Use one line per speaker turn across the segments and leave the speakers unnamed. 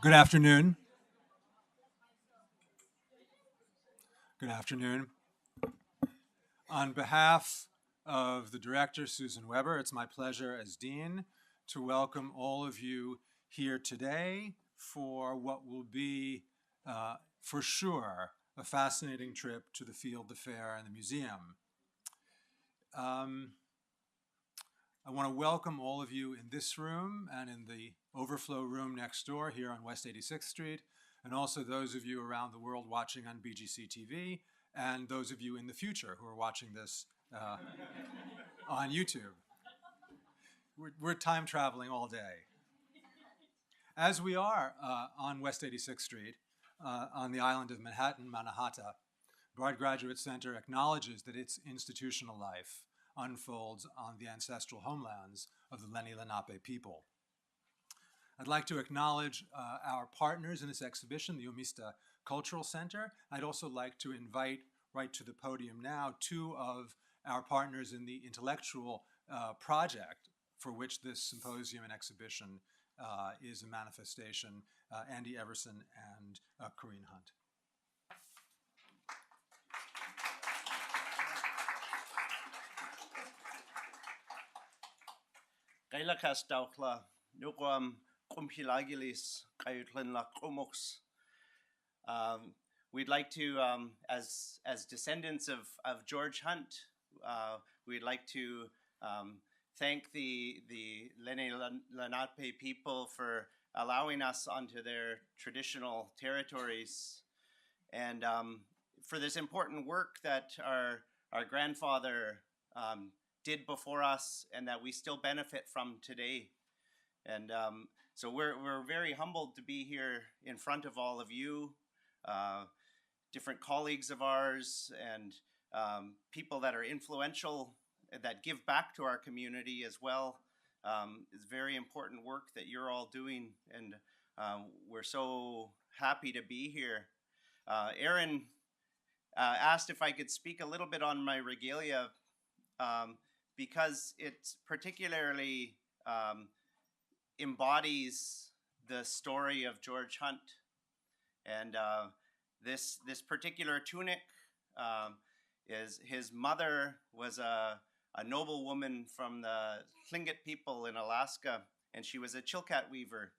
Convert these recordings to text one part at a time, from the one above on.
Good afternoon. Good afternoon. On behalf of the director, Susan Weber, it's my pleasure as dean to welcome all of you here today for what will be, for sure, a fascinating trip to the field, the fair, and the museum. I want to welcome all of you in this room and in the overflow room next door here on West 86th Street, and also those of you around the world watching on BGC TV, and those of you in the future who are watching this on YouTube. We're time traveling all day. As we are on West 86th Street, on the island of Manhattan, Mannahatta, Bard Graduate Center acknowledges that its institutional life unfolds on the ancestral homelands of the Lenni Lenape people. I'd like to acknowledge our partners in this exhibition, the Umista Cultural Center. I'd also like to invite right to the podium now two of our partners in the intellectual project for which this symposium and exhibition is a manifestation, Andy Everson and Corinne Hunt.
Kailakas daukla nukwam kumpilagilis kayutlin la kumoks. We'd like to, as descendants of George Hunt, we'd like to thank the Lenni Lenape people for allowing us onto their traditional territories, and for this important work that our grandfather did before us and that we still benefit from today. And so we're very humbled to be here in front of all of you, different colleagues of ours, and people that are influential, that give back to our community as well. It's very important work that you're all doing, and we're so happy to be here. Erin asked if I could speak a little bit on my regalia, because it particularly embodies the story of George Hunt. And this particular tunic is his mother was a noblewoman from the Tlingit people in Alaska, and she was a Chilkat weaver.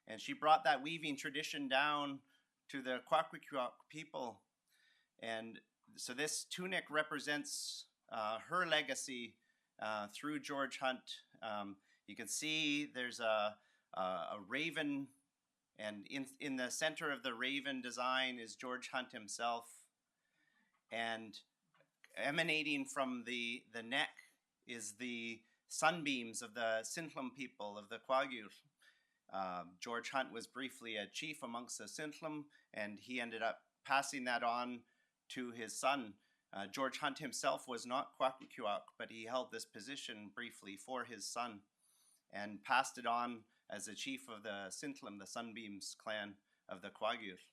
And she brought that weaving tradition down to the Kwakiutl people. And so this tunic represents her legacy through George Hunt. You can see there's a raven, and in the center of the raven design is George Hunt himself. And emanating from the neck is the sunbeams of the Sintlam people of the Kwakiutl. George Hunt was briefly a chief amongst the Sintlam, and he ended up passing that on to his son. George Hunt himself was not Kwakiutl, but he held this position briefly for his son and passed it on as the chief of the Sintlam, the Sunbeams clan of the Kwakiutl.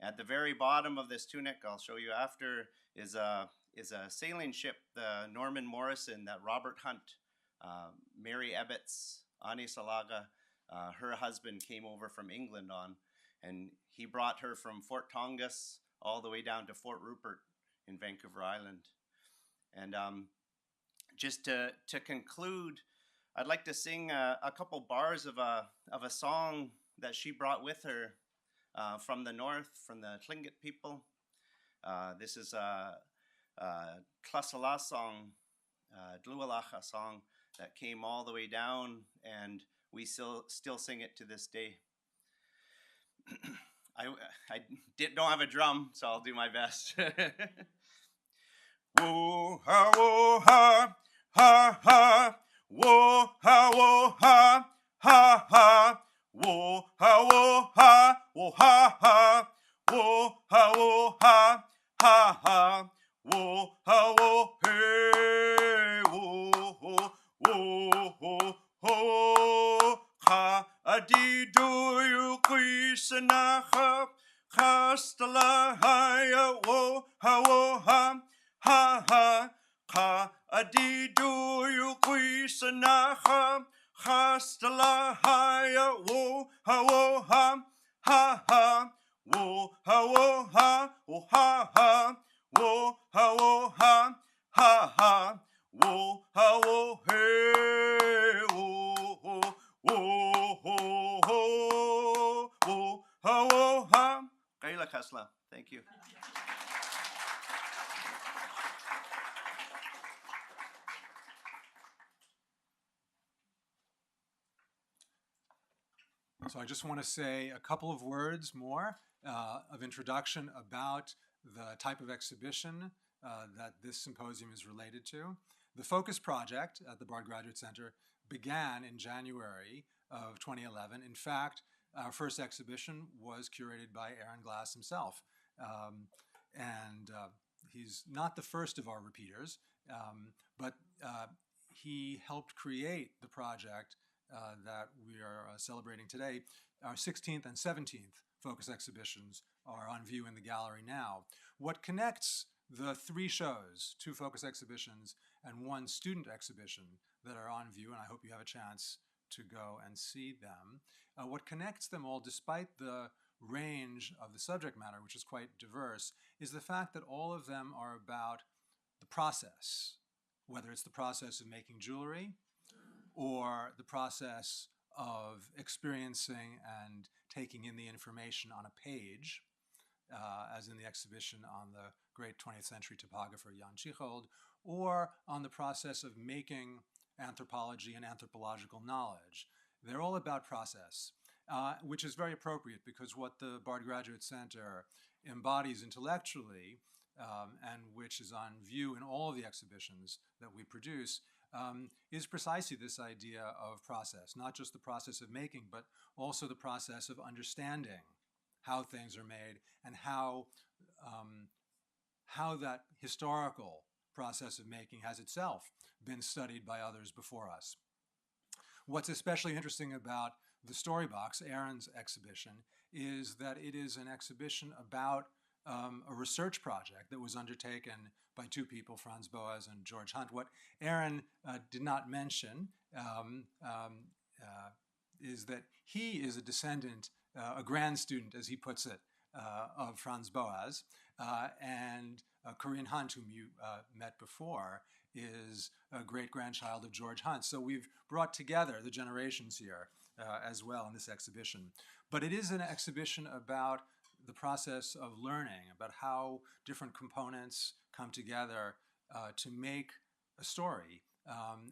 At the very bottom of this tunic, I'll show you after, is a sailing ship, the Norman Morrison, that Robert Hunt, Mary Ebbets, Ani Salaga, her husband came over from England on, and he brought her from Fort Tongass all the way down to Fort Rupert in Vancouver Island. And just to conclude, I'd like to sing a couple bars of a song that she brought with her from the north, from the Tlingit people. This is a Tlasala song, Dlualacha song that came all the way down, and we still sing it to this day. I don't have a drum, so I'll do my best. Woo ha woo ha ha ha, woo ha woo ha ha ha, woo ha woo ha woo ha ha, woo ha woo ha ha ha, woo ha woo hey woo woo woo woo ha adi do you quisanacha khastala haya woo ha woo ha ha ha ha adi do you quisanacha Hastala haya wo ha ha ha wo ha wo ha wo ha wo hey wo ha. Kaila Kasla. Thank you.
So I just want to say a couple of words more of introduction about the type of exhibition that this symposium is related to. The Focus project at the Bard Graduate Center began in January of 2011. In fact, our first exhibition was curated by Erin himself. He's not the first of our repeaters, but he helped create the project that we are celebrating today. Our 16th and 17th Focus exhibitions are on view in the gallery now. What connects the 3 shows, 2 Focus exhibitions and 1 student exhibition that are on view, and I hope you have a chance to go and see them, what connects them all, despite the range of the subject matter, which is quite diverse, is the fact that all of them are about the process, whether it's the process of making jewelry, or the process of experiencing and taking in the information on a page, as in the exhibition on the great 20th century topographer Jan Tschichold, or on the process of making anthropology and anthropological knowledge. They're all about process, which is very appropriate because what the Bard Graduate Center embodies intellectually, and which is on view in all of the exhibitions that we produce, is precisely this idea of process, not just the process of making, but also the process of understanding how things are made and how that historical process of making has itself been studied by others before us. What's especially interesting about the Storybox, Erin's exhibition, is that it is an exhibition about a research project that was undertaken by 2 people, Franz Boas and George Hunt. What Erin did not mention is that he is a descendant, a grand student, as he puts it, of Franz Boas, and Corinne Hunt, whom you met before, is a great-grandchild of George Hunt. So we've brought together the generations here as well in this exhibition. But it is an exhibition about the process of learning, about how different components come together to make a story,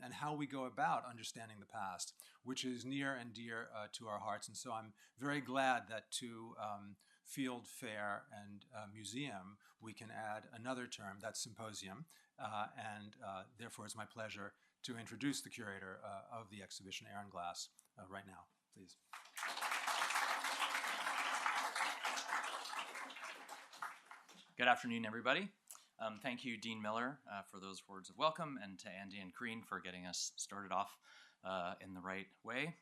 and how we go about understanding the past, which is near and dear to our hearts. And so I'm very glad that to field, fair, and museum we can add another term, that's symposium, and therefore it's my pleasure to introduce the curator of the exhibition, Erin Glass, right now, please.
Good afternoon, everybody. Thank you, Dean Miller, for those words of welcome, and to Andy and Corinne for getting us started off in the right way.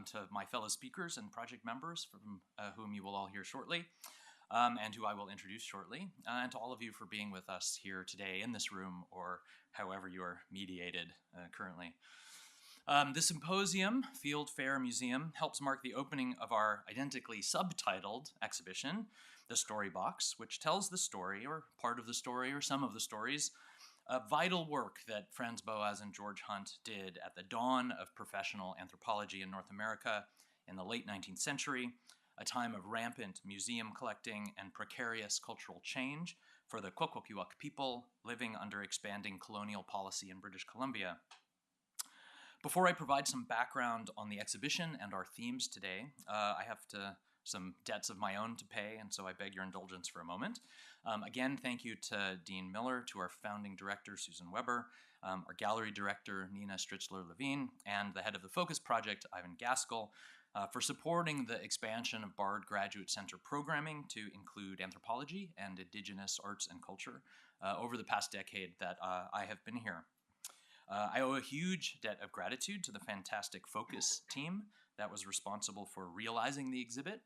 To my fellow speakers and project members, from whom you will all hear shortly, and who I will introduce shortly, and to all of you for being with us here today in this room, or however you are mediated currently. The Symposium, Field Fair Museum, helps mark the opening of our identically subtitled exhibition, The Storybox, which tells the story, or part of the story, or some of the stories, of vital work that Franz Boas and George Hunt did at the dawn of professional anthropology in North America in the late 19th century, a time of rampant museum collecting and precarious cultural change for the Kwakiutl people living under expanding colonial policy in British Columbia. Before I provide some background on the exhibition and our themes today, I have some debts of my own to pay, and so I beg your indulgence for a moment. Again, thank you to Dean Miller, to our founding director, Susan Weber, our gallery director, Nina Stritzler-Levine, and the head of the Focus Project, Ivan Gaskell, for supporting the expansion of Bard Graduate Center programming to include anthropology and Indigenous arts and culture over the past decade that I have been here. I owe a huge debt of gratitude to the fantastic Focus team that was responsible for realizing the exhibit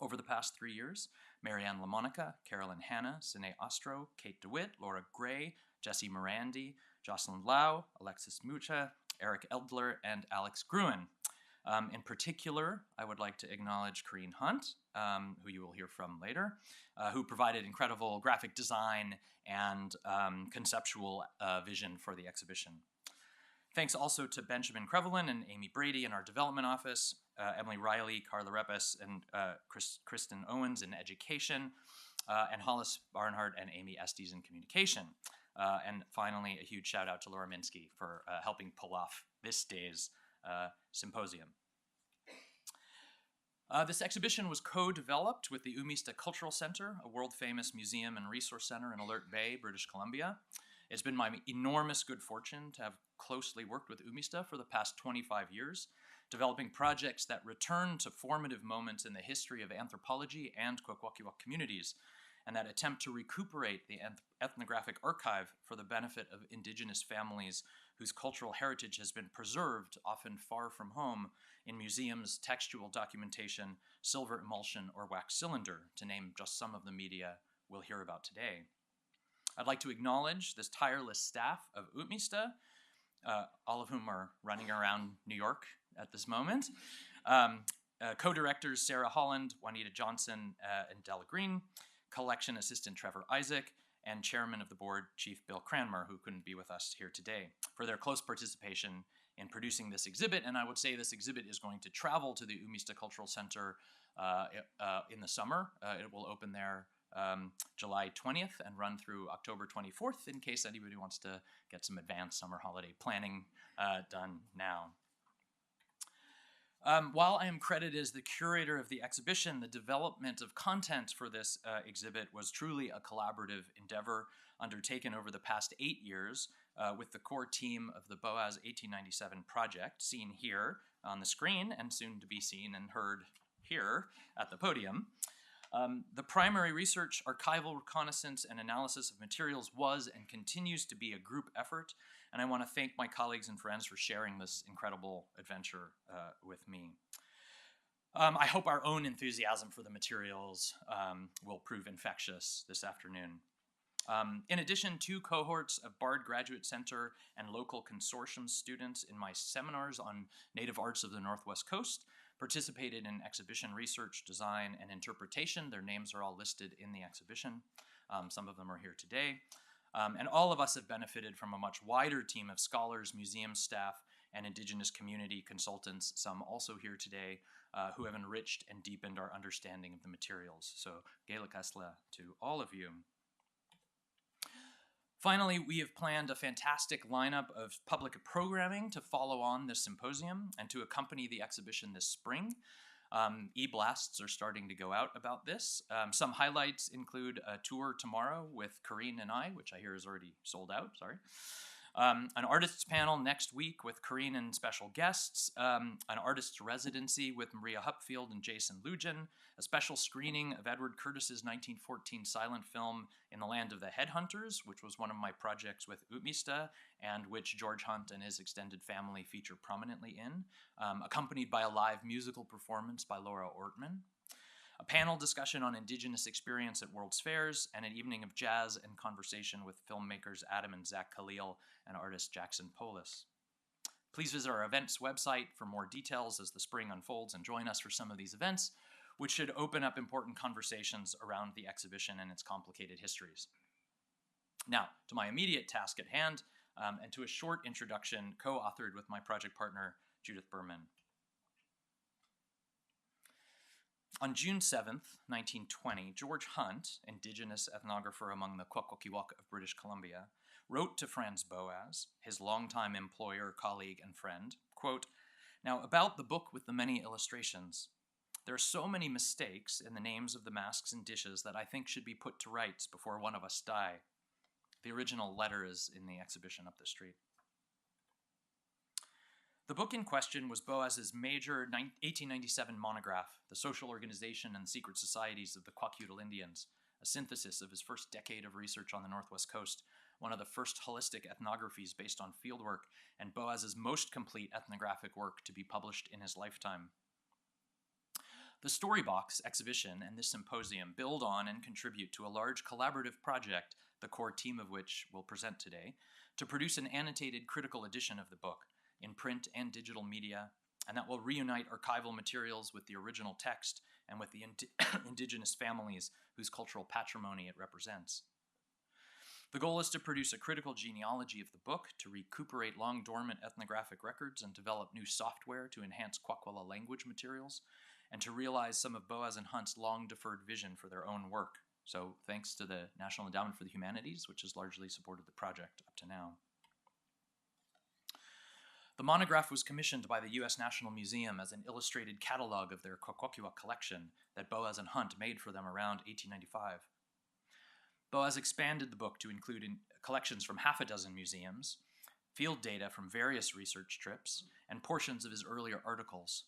over the past 3 years. Marianne LaMonica, Carolyn Hanna, Sine Ostro, Kate DeWitt, Laura Gray, Jessie Morandi, Jocelyn Lau, Alexis Mucha, Eric Eldler, and Alex Gruen. In particular, I would like to acknowledge Corrine Hunt, who you will hear from later, who provided incredible graphic design and conceptual vision for the exhibition. Thanks also to Benjamin Crevelin and Amy Brady in our development office, Emily Riley, Carla Repes, and Kristen Owens in education, and Hollis Barnhart and Amy Estes in communication. And finally, a huge shout out to Laura Minsky for helping pull off this day's symposium. This exhibition was co-developed with the Umista Cultural Center, a world-famous museum and resource center in Alert Bay, British Columbia. It's been my enormous good fortune to have closely worked with Umista for the past 25 years, developing projects that return to formative moments in the history of anthropology and Kwakiutl communities, and that attempt to recuperate the ethnographic archive for the benefit of Indigenous families whose cultural heritage has been preserved, often far from home, in museums, textual documentation, silver emulsion, or wax cylinder, to name just some of the media we'll hear about today. I'd like to acknowledge this tireless staff of Umista, all of whom are running around New York at this moment. Co-directors Sarah Holland, Juanita Johnson, and Della Green, collection assistant Trevor Isaac, and chairman of the board, Chief Bill Cranmer, who couldn't be with us here today, for their close participation in producing this exhibit. And I would say this exhibit is going to travel to the Umista Cultural Center in the summer. It will open there July 20th and run through October 24th, in case anybody wants to get some advanced summer holiday planning done now. While I am credited as the curator of the exhibition, the development of content for this exhibit was truly a collaborative endeavor undertaken over the past 8 years with the core team of the Boas 1897 project, seen here on the screen and soon to be seen and heard here at the podium. The primary research, archival reconnaissance, and analysis of materials was and continues to be a group effort, and I want to thank my colleagues and friends for sharing this incredible adventure with me. I hope our own enthusiasm for the materials will prove infectious this afternoon. In addition, 2 cohorts of Bard Graduate Center and local consortium students in my seminars on native arts of the Northwest Coast participated in exhibition research, design, and interpretation. Their names are all listed in the exhibition. Some of them are here today. And all of us have benefited from a much wider team of scholars, museum staff, and Indigenous community consultants, some also here today, who have enriched and deepened our understanding of the materials. So, Gaelic Asla to all of you. Finally, we have planned a fantastic lineup of public programming to follow on this symposium and to accompany the exhibition this spring. E-blasts are starting to go out about this. Some highlights include a tour tomorrow with Corrine and I, which I hear is already sold out, sorry. An artists panel next week with Corrine and special guests, an artists residency with Maria Hupfield and Jason Lujan, a special screening of Edward Curtis's 1914 silent film In the Land of the Headhunters, which was one of my projects with Umista and which George Hunt and his extended family feature prominently in, accompanied by a live musical performance by Laura Ortman, a panel discussion on Indigenous experience at World's Fairs, and an evening of jazz and conversation with filmmakers Adam and Zach Khalil and artist Jackson Polis. Please visit our events website for more details as the spring unfolds and join us for some of these events, which should open up important conversations around the exhibition and its complicated histories. Now, to my immediate task at hand, and to a short introduction co-authored with my project partner, Judith Berman. On June 7th, 1920, George Hunt, Indigenous ethnographer among the Kwakiutl of British Columbia, wrote to Franz Boas, his longtime employer, colleague, and friend, quote, "Now about the book with the many illustrations. There are so many mistakes in the names of the masks and dishes that I think should be put to rights before one of us die." The original letter is in the exhibition up the street. The book in question was Boas's major 1897 monograph, The Social Organization and Secret Societies of the Kwakiutl Indians, a synthesis of his first decade of research on the Northwest Coast, one of the first holistic ethnographies based on fieldwork, and Boas's most complete ethnographic work to be published in his lifetime. The Storybox exhibition and this symposium build on and contribute to a large collaborative project, the core team of which we'll present today, to produce an annotated critical edition of the book, in print and digital media, and that will reunite archival materials with the original text and with the indigenous families whose cultural patrimony it represents. The goal is to produce a critical genealogy of the book, to recuperate long-dormant ethnographic records and develop new software to enhance Kwakiutl language materials, and to realize some of Boas and Hunt's long-deferred vision for their own work. So thanks to the National Endowment for the Humanities, which has largely supported the project up to now. The monograph was commissioned by the U.S. National Museum as an illustrated catalog of their Kwakiutl collection that Boas and Hunt made for them around 1895. Boas expanded the book to include collections from half a dozen museums, field data from various research trips, and portions of his earlier articles.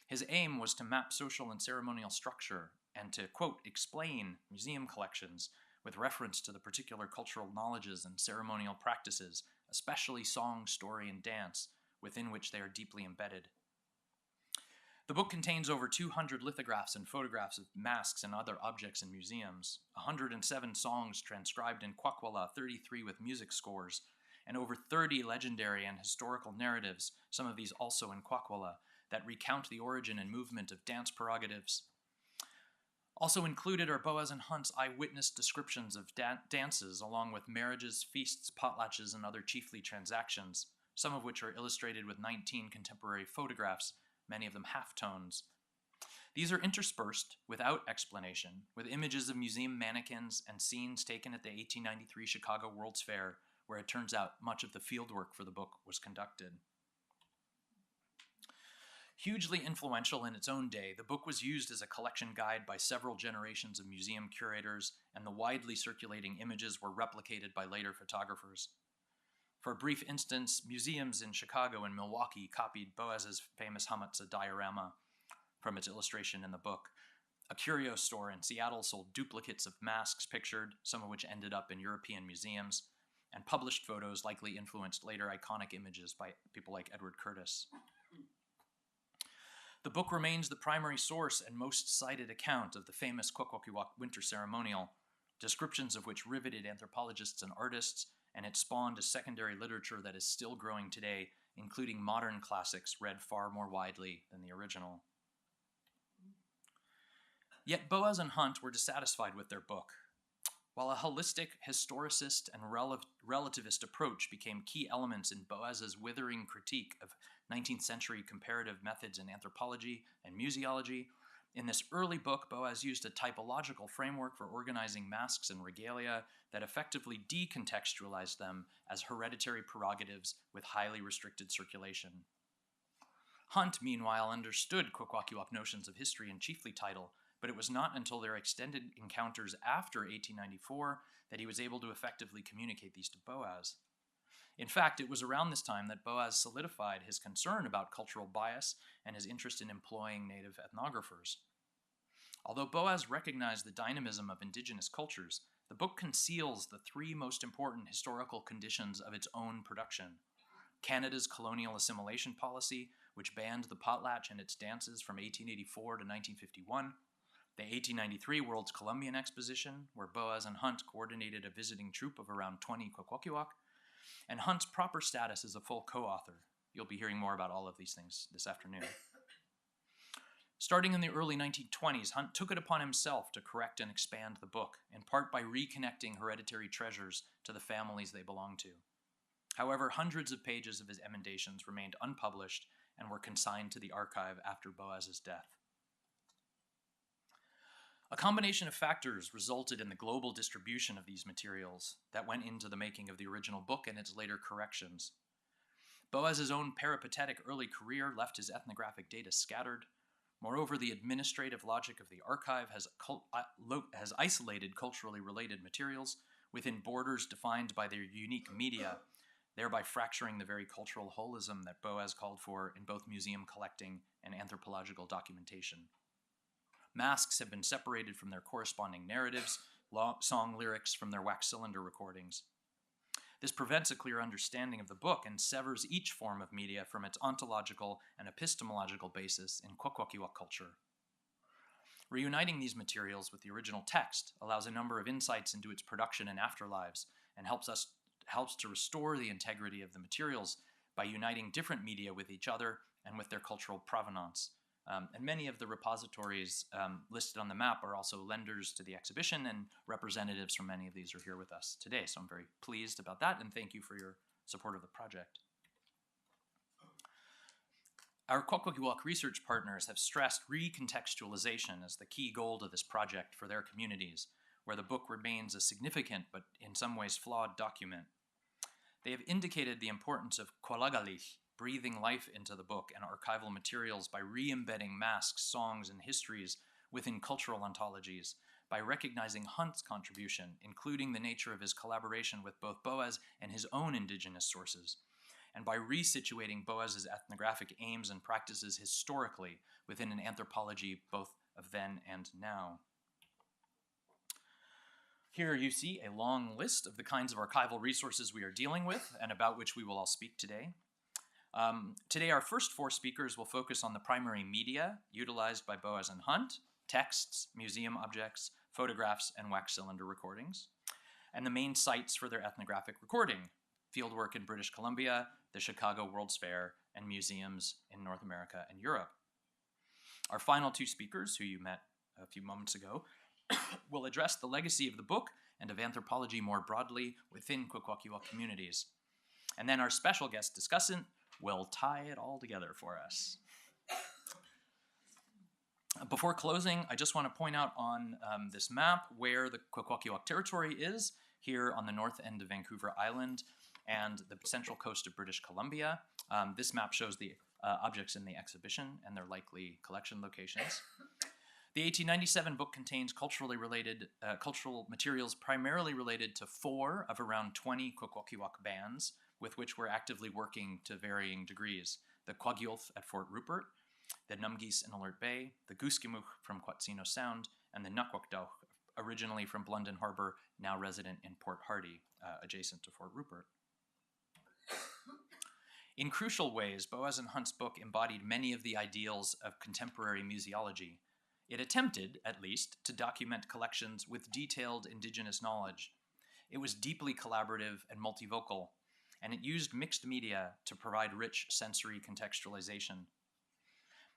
His aim was to map social and ceremonial structure and to, quote, explain museum collections with reference to the particular cultural knowledges and ceremonial practices, especially song, story, and dance, within which they are deeply embedded. The book contains over 200 lithographs and photographs of masks and other objects in museums, 107 songs transcribed in Kwakiutl, 33 with music scores, and over 30 legendary and historical narratives, some of these also in Kwakiutl, that recount the origin and movement of dance prerogatives. Also included are Boas and Hunt's eyewitness descriptions of dances, along with marriages, feasts, potlatches, and other chiefly transactions, some of which are illustrated with 19 contemporary photographs, many of them halftones. These are interspersed, without explanation, with images of museum mannequins and scenes taken at the 1893 Chicago World's Fair, where it turns out much of the fieldwork for the book was conducted. Hugely influential in its own day, the book was used as a collection guide by several generations of museum curators, and the widely circulating images were replicated by later photographers. For a brief instance, museums in Chicago and Milwaukee copied Boas's famous Hamatsa diorama from its illustration in the book. A curio store in Seattle sold duplicates of masks pictured, some of which ended up in European museums, and published photos likely influenced later iconic images by people like Edward Curtis. The book remains the primary source and most cited account of the famous Kwakiutl winter ceremonial, descriptions of which riveted anthropologists and artists, and it spawned a secondary literature that is still growing today, including modern classics read far more widely than the original. Yet Boas and Hunt were dissatisfied with their book. While a holistic, historicist, and relativist approach became key elements in Boas's withering critique of 19th century comparative methods in anthropology and museology, in this early book, Boas used a typological framework for organizing masks and regalia that effectively decontextualized them as hereditary prerogatives with highly restricted circulation. Hunt, meanwhile, understood Kwakiutl notions of history and chiefly title, but it was not until their extended encounters after 1894 that he was able to effectively communicate these to Boas. In fact, it was around this time that Boas solidified his concern about cultural bias and his interest in employing native ethnographers. Although Boas recognized the dynamism of indigenous cultures, the book conceals the three most important historical conditions of its own production: Canada's colonial assimilation policy, which banned the potlatch and its dances from 1884 to 1951, the 1893 World's Columbian Exposition, where Boas and Hunt coordinated a visiting troupe of around 20 Kwakiutl, and Hunt's proper status as a full co-author. You'll be hearing more about all of these things this afternoon. Starting in the early 1920s, Hunt took it upon himself to correct and expand the book, in part by reconnecting hereditary treasures to the families they belonged to. However, hundreds of pages of his emendations remained unpublished and were consigned to the archive after Boas's death. A combination of factors resulted in the global distribution of these materials that went into the making of the original book and its later corrections. Boas's own peripatetic early career left his ethnographic data scattered. Moreover, the administrative logic of the archive has isolated culturally related materials within borders defined by their unique media, thereby fracturing the very cultural holism that Boas called for in both museum collecting and anthropological documentation. Masks have been separated from their corresponding narratives, song lyrics from their wax cylinder recordings. This prevents a clear understanding of the book and severs each form of media from its ontological and epistemological basis in Kwakiutl culture. Reuniting these materials with the original text allows a number of insights into its production and afterlives, and helps to restore the integrity of the materials by uniting different media with each other and with their cultural provenance. And many of the repositories listed on the map are also lenders to the exhibition, and representatives from many of these are here with us today. So I'm very pleased about that, and thank you for your support of the project. Our Kwakiutl research partners have stressed recontextualization as the key goal of this project for their communities, where the book remains a significant but in some ways flawed document. They have indicated the importance of kwalagalich, breathing life into the book and archival materials by re-embedding masks, songs, and histories within cultural ontologies, by recognizing Hunt's contribution, including the nature of his collaboration with both Boas and his own indigenous sources, and by resituating Boas's ethnographic aims and practices historically within an anthropology both of then and now. Here you see a long list of the kinds of archival resources we are dealing with and about which we will all speak today. Today, our first four speakers will focus on the primary media utilized by Boas and Hunt: texts, museum objects, photographs, and wax cylinder recordings, and the main sites for their ethnographic recording: fieldwork in British Columbia, the Chicago World's Fair, and museums in North America and Europe. Our final two speakers, who you met a few moments ago, will address the legacy of the book and of anthropology more broadly within Kwakiutl communities. And then our special guest discussant will tie it all together for us. Before closing, I just want to point out on this map where the Kwakiutl territory is, here on the north end of Vancouver Island and the central coast of British Columbia. This map shows the objects in the exhibition and their likely collection locations. The 1897 book contains cultural materials primarily related to 4 of around 20 Kwakiutl bands with which we're actively working to varying degrees: the Kwakiutl at Fort Rupert, the Numgis in Alert Bay, the Guskimuk from Quatsino Sound, and the Nakwakdauch, originally from Blunden Harbor, now resident in Port Hardy, adjacent to Fort Rupert. In crucial ways, Boas and Hunt's book embodied many of the ideals of contemporary museology. It attempted, at least, to document collections with detailed indigenous knowledge. It was deeply collaborative and multivocal, and it used mixed media to provide rich sensory contextualization.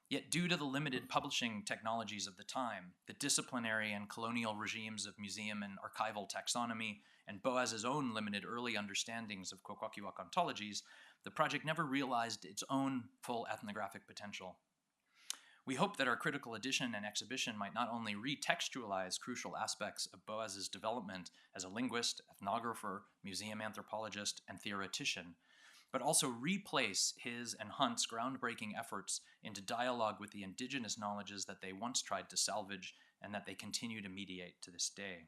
Yet due to the limited publishing technologies of the time, the disciplinary and colonial regimes of museum and archival taxonomy, and Boas's own limited early understandings of Kwakiutl ontologies, the project never realized its own full ethnographic potential. We hope that our critical edition and exhibition might not only retextualize crucial aspects of Boas's development as a linguist, ethnographer, museum anthropologist, and theoretician, but also replace his and Hunt's groundbreaking efforts into dialogue with the indigenous knowledges that they once tried to salvage and that they continue to mediate to this day.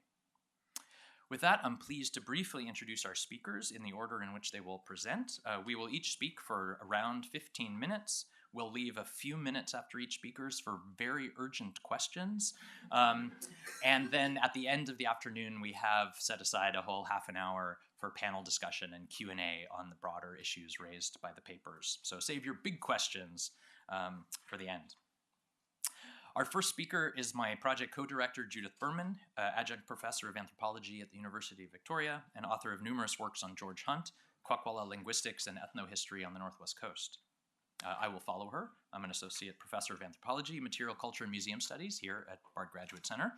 With that, I'm pleased to briefly introduce our speakers in the order in which they will present. We will each speak for around 15 minutes. We'll leave a few minutes after each speaker for very urgent questions. And then at the end of the afternoon, we have set aside a whole half an hour for panel discussion and Q&A on the broader issues raised by the papers. So save your big questions for the end. Our first speaker is my project co-director, Judith Berman, adjunct professor of anthropology at the University of Victoria and author of numerous works on George Hunt, Kwakwala linguistics, and ethnohistory on the Northwest Coast. I will follow her. I'm an associate professor of anthropology, material culture, and museum studies here at Bard Graduate Center.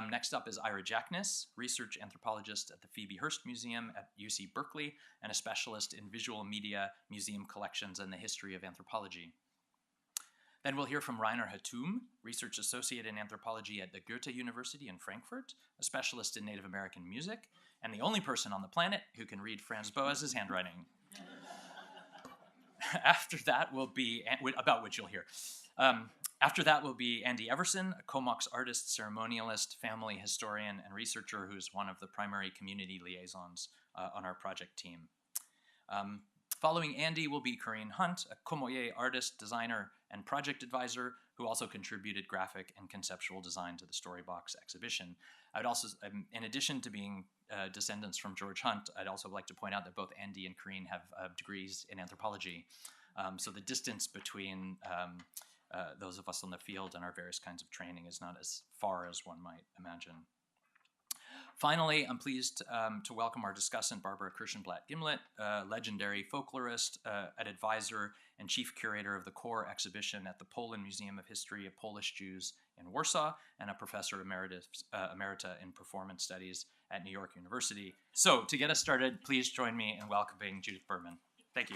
Next up is Ira Jackness, research anthropologist at the Phoebe Hearst Museum at UC Berkeley, and a specialist in visual media, museum collections, and the history of anthropology. Then we'll hear from Rainer Hatum, research associate in anthropology at the Goethe University in Frankfurt, a specialist in Native American music, and the only person on the planet who can read Franz Boas's handwriting. After that will be, about which you'll hear. After that will be Andy Everson, a Comox artist, ceremonialist, family historian, and researcher who's one of the primary community liaisons on our project team. Following Andy will be Corinne Hunt, a Comoye artist, designer, and project advisor who also contributed graphic and conceptual design to the Storybox exhibition. I'd also, in addition to being descendants from George Hunt, I'd also like to point out that both Andy and Corinne have degrees in anthropology. So the distance between those of us in the field and our various kinds of training is not as far as one might imagine. Finally, I'm pleased to welcome our discussant, Barbara Kirschenblatt-Gimlet, legendary folklorist, an advisor, and chief curator of the Core exhibition at the Poland Museum of History of Polish Jews in Warsaw, and a professor emerita in performance studies at New York University. So, to get us started, please join me in welcoming Judith Berman. Thank you.